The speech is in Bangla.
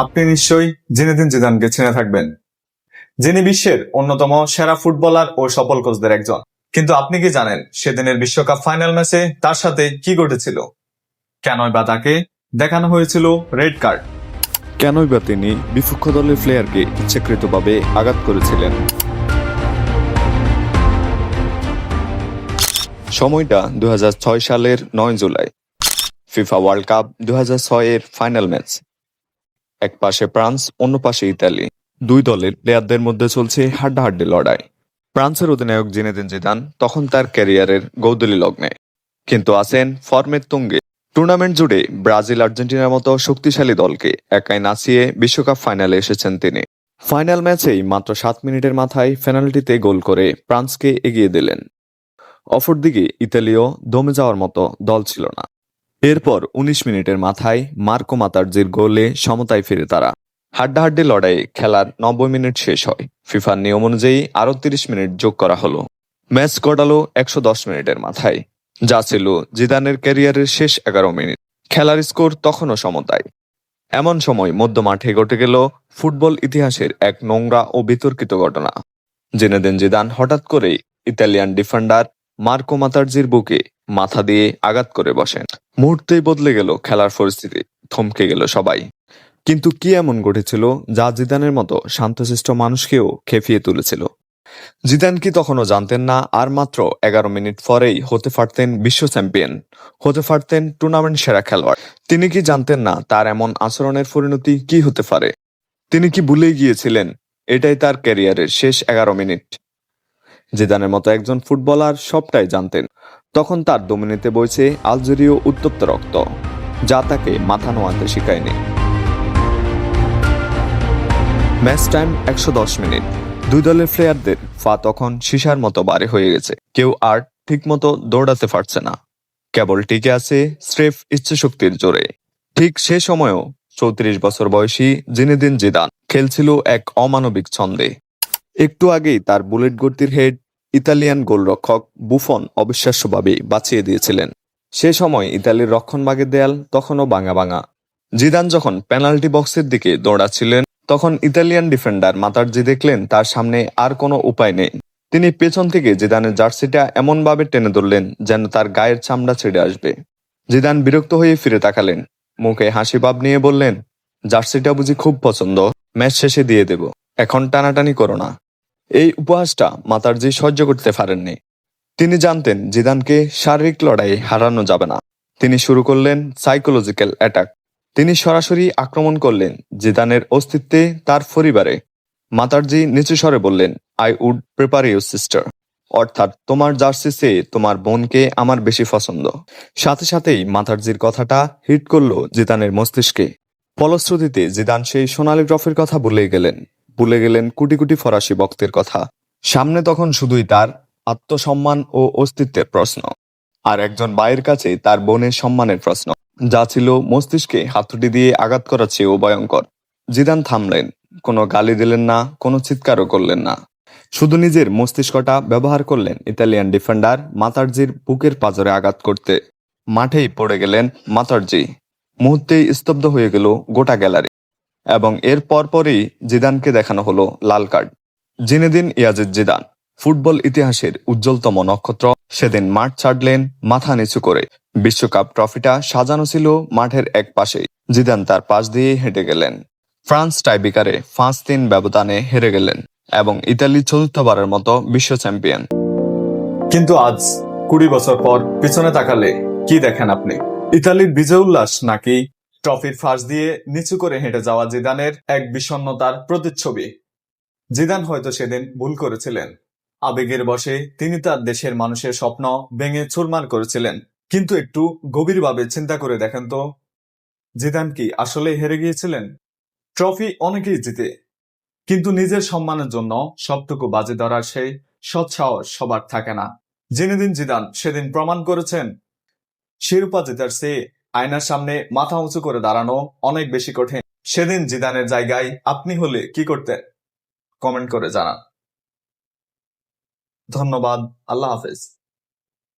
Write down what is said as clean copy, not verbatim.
আপনি নিশ্চয়ই জিনেদিন জিদানকে চিনে থাকবেন, যিনি বিশ্বের অন্যতম সেরা ফুটবলার ও সফল কোচদের একজন। কিন্তু আপনি কি জানেন সেদিনের বিশ্বকাপ ফাইনাল ম্যাচে তার সাথে কি ঘটেছিল? কেনই বা তাকে দেখানো হয়েছিল রেড কার্ড? কেনই বা তিনি বিপক্ষ দলের প্লেয়ারকে ইচ্ছাকৃতভাবে আঘাত করেছিলেন? সময়টা 2006 সালের 9 জুলাই। ফিফা ওয়ার্ল্ড কাপ 2006 এর ফাইনাল ম্যাচ। এক পাশে ফ্রান্স, অন্য পাশে ইতালি। দুই দলের প্লেয়ারদের মধ্যে চলছে হাড্ডাহাড্ডি লড়াই। ফ্রান্সের অধিনায়ক জিনেদিন জিদান তখন তার ক্যারিয়ারের গৌদলী লগ্নে, কিন্তু আছেন ফর্মের তুঙ্গে। টুর্নামেন্ট জুড়ে ব্রাজিল, আর্জেন্টিনার মতো শক্তিশালী দলকে একাই নাচিয়ে বিশ্বকাপ ফাইনালে এসেছেন তিনি। ফাইনাল ম্যাচেই মাত্র 7 মিনিটের মাথায় পেনাল্টিতে গোল করে ফ্রান্সকে এগিয়ে দিলেন। অপরদিকে ইতালিও দমে যাওয়ার মতো দল ছিল না। এরপর 19 মিনিটের মাথায় মার্কো মাতার্জির গোলে সমতায় ফিরে তারা। হাড্ডাহাড্ডি লড়াইয়ে খেলার 90 মিনিট শেষ হয়। ফিফার নিয়ম অনুযায়ী আরও 30 মিনিট যোগ করা হলো। ম্যাচ গড়ালো 110 মিনিটের মাথায়, যা ছিল জিদানের ক্যারিয়ারের শেষ 11 মিনিট। খেলার স্কোর তখনও সমতায়। এমন সময় মধ্য মাঠে ঘটে গেল ফুটবল ইতিহাসের এক নোংরা ও বিতর্কিত ঘটনা। জিনেদিন জিদান হঠাৎ করেই ইতালিয়ান ডিফেন্ডার মার্কো মাতার্জির বুকে মাথা দিয়ে আঘাত করে বসেন। মুহূর্তেই বদলে গেল খেলার পরিস্থিতি, থমকে গেল সবাই। কিন্তু কি এমন ঘটেছিল যা জিদানের মতো শান্তশিষ্ট মানুষকেও খেপিয়ে তুলেছিল? জিদান কি তখনও জানতেন না আর মাত্র 11 মিনিট পরেই হতে পারতেন বিশ্ব চ্যাম্পিয়ন, হতে পারতেন টুর্নামেন্ট সেরা খেলোয়াড়? তিনি কি জানতেন না তার এমন আচরণের পরিণতি কি হতে পারে? তিনি কি ভুলে গিয়েছিলেন এটাই তার ক্যারিয়ারের শেষ 11 মিনিট? জিদানের মতো একজন ফুটবলার সবটাই জানতেন। তখন তার ধমনীতে বইছে আলজেরীয় উত্তপ্ত রক্ত, যা তাকে মাথা নোয়াতে শিখায়নি। ম্যাচ টাইম 110 মিনিট। দুই দলের প্লেয়ারদের পা তখন সীসার মতো ভারী হয়ে গেছে। কেউ আর ঠিকমতো দৌড়াতে পারছে না, কেবল টিকে আছে স্রেফ ইচ্ছাশক্তির জোরে। ঠিক সে সময়ও 34 বছর বয়সী জিনেদিন জিদান খেলছিল এক অমানবিক ছন্দে। একটু আগেই তার বুলেট গতির হেড ইতালিয়ান গোলরক্ষক বুফন অবিশ্বাস্যভাবে বাঁচিয়ে দিয়েছিলেন। সে সময় ইতালির রক্ষণভাগের দেয়াল তখনও ভাঙা ভাঙা। জিদান যখন পেনাল্টি বক্সের দিকে দৌড়াচ্ছিলেন, তখন ইতালিয়ান ডিফেন্ডার মাতার্জি দেখলেন তার সামনে আর কোনো উপায় নেই। তিনি পেছন থেকে জিদানের জার্সিটা এমনভাবে টেনে ধরলেন যেন তার গায়ের চামড়া ছেড়ে আসবে। জিদান বিরক্ত হয়ে ফিরে তাকালেন, মুখে হাসি ভাব নিয়ে বললেন, জার্সিটা বুঝি খুব পছন্দ? ম্যাচ শেষে দিয়ে দেব, এখন টানাটানি করো না। এই উপহাসটা মাতার্জি সহ্য করতে পারেননি। তিনি জানতেন জিদানকে শারীরিক লড়াইয়ে হারানো যাবে না। তিনি শুরু করলেন সাইকোলজিক্যাল অ্যাটাক। তিনি সরাসরি আক্রমণ করলেন জিদানের অস্তিত্বে, তার পরিবারে। মাতার্জি নিচু স্বরে বললেন, I would prefer you sister, অর্থাৎ তোমার জার্সি চেয়ে তোমার বোনকে আমার বেশি পছন্দ। সাথে সাথেই মাতার্জির কথাটা হিট করলো জিদানের মস্তিষ্কে। ফলশ্রুতিতে জিদান সেই সোনালী ট্রফির কথা ভুলে গেলেন কোটি কোটি ফরাসি ভক্তের কথা। সামনে তখন শুধুই তার আত্মসম্মান ও অস্তিত্বের প্রশ্ন, আর একজন ভাইয়ের কাছে তার বোনের সম্মানের প্রশ্ন, যা ছিল মস্তিষ্কে হাতুড়ি দিয়ে আঘাত করার চেয়েও ভয়ঙ্কর। জিদান থামলেন, কোনো গালি দিলেন না, কোনো চিৎকারও করলেন না। শুধু নিজের মস্তিষ্কটা ব্যবহার করলেন ইতালিয়ান ডিফেন্ডার মাতার্জির বুকের পাঁজরে আঘাত করতে। মাঠেই পড়ে গেলেন মাতার্জি। মুহূর্তেই স্তব্ধ হয়ে গেল গোটা গ্যালারি, এবং এর পরপরই জিদানকে দেখানো হলো লাল card. Zinedine Yazid Zidane, football ইতিহাসের উজ্জ্বলতম নক্ষত্র, সেদিন মাঠ ছাড়লেন মাথা নিচু করে। বিশ্বকাপ ট্রফিটা সাজানো ছিল মাঠের এক পাশেই। জিদান তার পাশ দিয়ে হেঁটে গেলেন। ফ্রান্স টাইব্রেকারে 5-3 ব্যবধানে হেরে গেলেন, এবং ইতালি চতুর্থবারের মতো বিশ্ব চ্যাম্পিয়ন। কিন্তু আজ 20 বছর পর পিছনে তাকালে কি দেখেন আপনি? ইতালির বিজয় উল্লাস, নাকি ট্রফির ফাঁস দিয়ে নিচু করে হেঁটে যাওয়া জিদানের এক বিষণ্ণতার প্রতিচ্ছবি? জিদান হয়তো সেদিন ভুল করেছিলেন। আবেগের বশে তিনি তার দেশের মানুষের স্বপ্ন ভেঙে চুরমার করেছিলেন। কিন্তু একটু গভীরভাবে চিন্তা করে দেখেন তো, জিদান কি আসলে হেরে গিয়েছিলেন? ট্রফি অনেকেই জিতে, কিন্তু নিজের সম্মানের জন্য সবটুকু বাজি ধরার সেই সৎসাহস সবার থাকে না। জিনেদিন জিদান সেদিন প্রমাণ করেছেন, শিরোপা জেতার চেয়ে আয়নার সামনে মাথা উঁচু করে দাঁড়ানো অনেক বেশি কঠিন। সেদিন জিদানের জায়গায় আপনি হলে কি করতেন? কমেন্ট করে জানান। ধন্যবাদ। আল্লাহ হাফেজ।